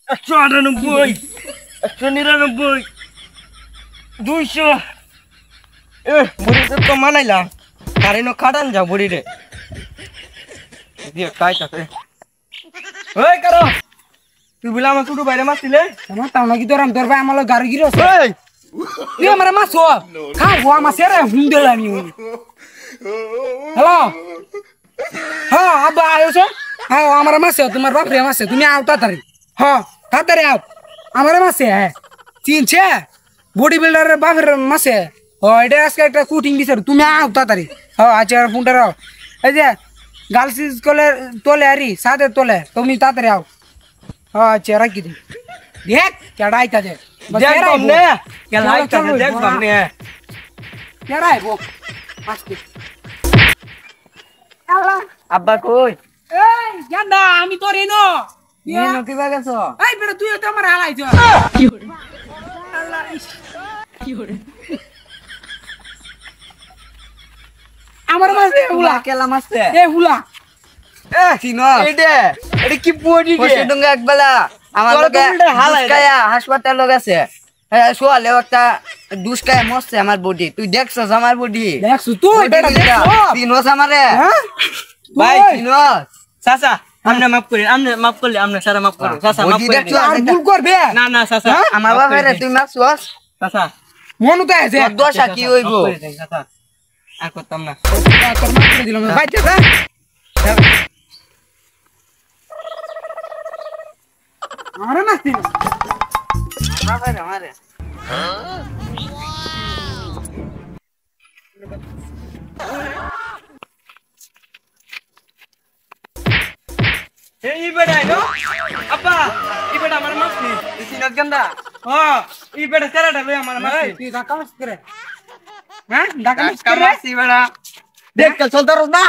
198 199 200 বুড়ি তো মানাইলাম কারে নো খাটান যাও বুড়ি রে দিয়ে কাইতাছে ওই কারো তুই বলে আমার ছোট বাইরে মারছিলে আমার তাও নাকি তোর ভাই আমার গাড়ি গিরে আছে তুই আমার মারছো খাবো আমার সেরে হুন্ডে আমি হ্যালো হ্যাঁ আব্বা আয়োছো হ্যাঁ আমার মাসে তোমার বাপ রে মাসে তুমি আও তাড়াতাড়ি হ্যাঁ তাড়াতাড়ি আও আমার মাসে হ্যাঁ চিনছে বডি বিল্ডারের বাপের মাসে ও এটা আজকে একটা কুটিং দিছে তুমি আও তাড়াতাড়ি হ্যাঁ আচ্ছা ফোনটা রাও এই যে গার্লস স্কুলের তোলে আরি সাথে তোলে তুমি তাড়াতাড়ি আও হ্যাঁ আচ্ছা রাখি দিই দেখ চড়াইতা দে দেখ সামনে কেলা আইতা দেখ সামনে চড়াই বো আজকে আব্বা কই এই জানা আমি তোর এনো নিনো কি বাগাছো এই বেটা তুই তো আমার হালাইছ কি হরে আল্লাহ কি হরে আমার মাসে হুলা কেলা মাসে এ হুলা চিনো এটা কি বডি রে ডঙ্গা একবেলা আমার লগে হালায়া হাসপাতাল লগে আছে সোয়ালে একটা দুষ্টায় মরছে আমার বডি তুই দেখছস আমার বডি দেখছ তুই বেটা দেখছ চিনোস আমারে ভাই চিনোস চাচা আমনে মাফ করলে আমনে সারা মাফ করো চাচা মাফ করে দিও আর ভুল করবে না না চাচা আমার বাবারে তুই মারছস চাচা মন তো আছে দশা কি হইবো চাচা আর করতাম না তোর মাফ করে দিলাম ভাই চাচা আরে মাসি বাবারে আমারে এই বেড়া নো আপা এই বেড়া আমার মাসি সিনাত গন্দা হ্যাঁ এই বেড়া সারাটা লই আমার মাসি তুই ঢাকা মাস করে হ্যাঁ ঢাকা মাস করে মাসি বেড়া দেখ কে চলতা রস না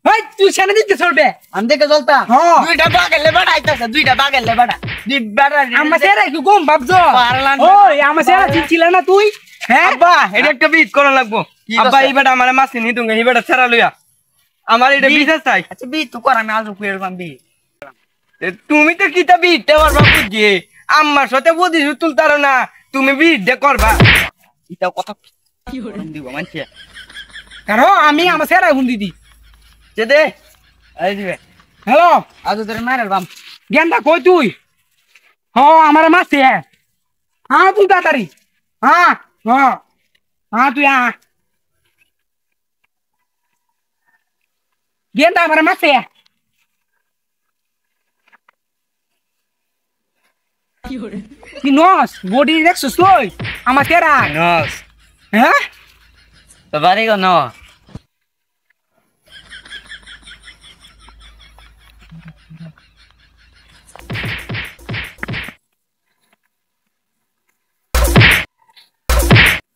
ভাই তুই সেনা দিতে চলবে আমি দেখে চলতা হ্যাঁ দুইটা বাগেলে বেড়া আইতাছে দুইটা বাগেলে বেড়া দুই বেড়া আমার সেরা কি কম ভাবছো পারলাম ওই আমার সেরা চিনছিল না তুই হ্যাঁ আব্বা এটা একটা বিট করা লাগবো আব্বা এই বেড়া আমার মাসি নি তুমি এই বেড়া ছাড়া লইয়া আমার এটা বিজনেস চাই আচ্ছা বি তুই কর আমি আজ কুয়ের বাম্বি তুমি তো কিতা বিট দেওয়ার বাবু যে আমার সাথে বুঝি তুলতার না তুমি বিট দে করবা এটা কথা কি হরে দিব মানছে কারণ আমি আমার সেরা হুন দিদি যে দে এই দিবে হ্যালো আজ তোর মারার বাম গেন্দা কই তুই হ্যাঁ আমার মাসে হ্যাঁ তুই তাড়াতাড়ি হ্যাঁ হ্যাঁ হ্যাঁ তুই হ্যাঁ গেন্দা আমার মাসে কি নস বডি দেখছিস তুই আমার সেরা নস হ্যাঁ তো বাড়ি গো ন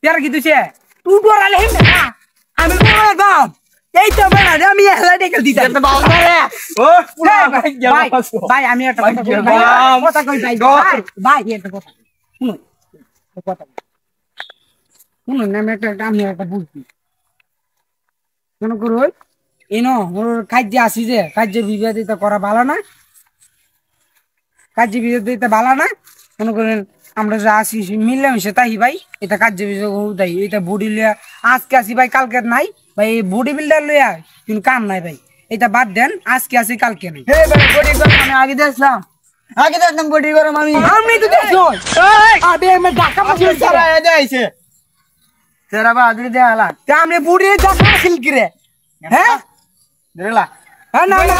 তেরা কি তুইছে তুই ডরালে হেম না আমি বড় দাম এই তো বেড়া আমি হেলা দেখে দিতে ও ভাই আমি একটা কথা কই ভাই ভাই এটা কথা শুনুন কথা শুনুন না আমি একটা বুঝছি মনে করো এনো ওর কাজে আসি যে কাজে বিবাদিত করা ভালো না কাজে বিবাদিত ভালো না মনে করেন আমরা যা আসি মিললামিশে তাই ভাই এটা কাজে তাই এটা বডি লিয়া আজকে আসি ভাই কালকে নাই ভাই এই বডি বিল্ডার লইয়া কিন্তু কাম নাই ভাই এটা বাদ দেন আজকে আসি কালকে নাই হে ভাই বডি গরম আমি আগে দেখলাম বডি গরম আমি তো দেখছো আবে আমি ঢাকা মাসে সারা দেইছে সারা বাদুরি দেলা তা আমি বডি ঢাকা মাসে কি রে হ্যাঁ দেলা না না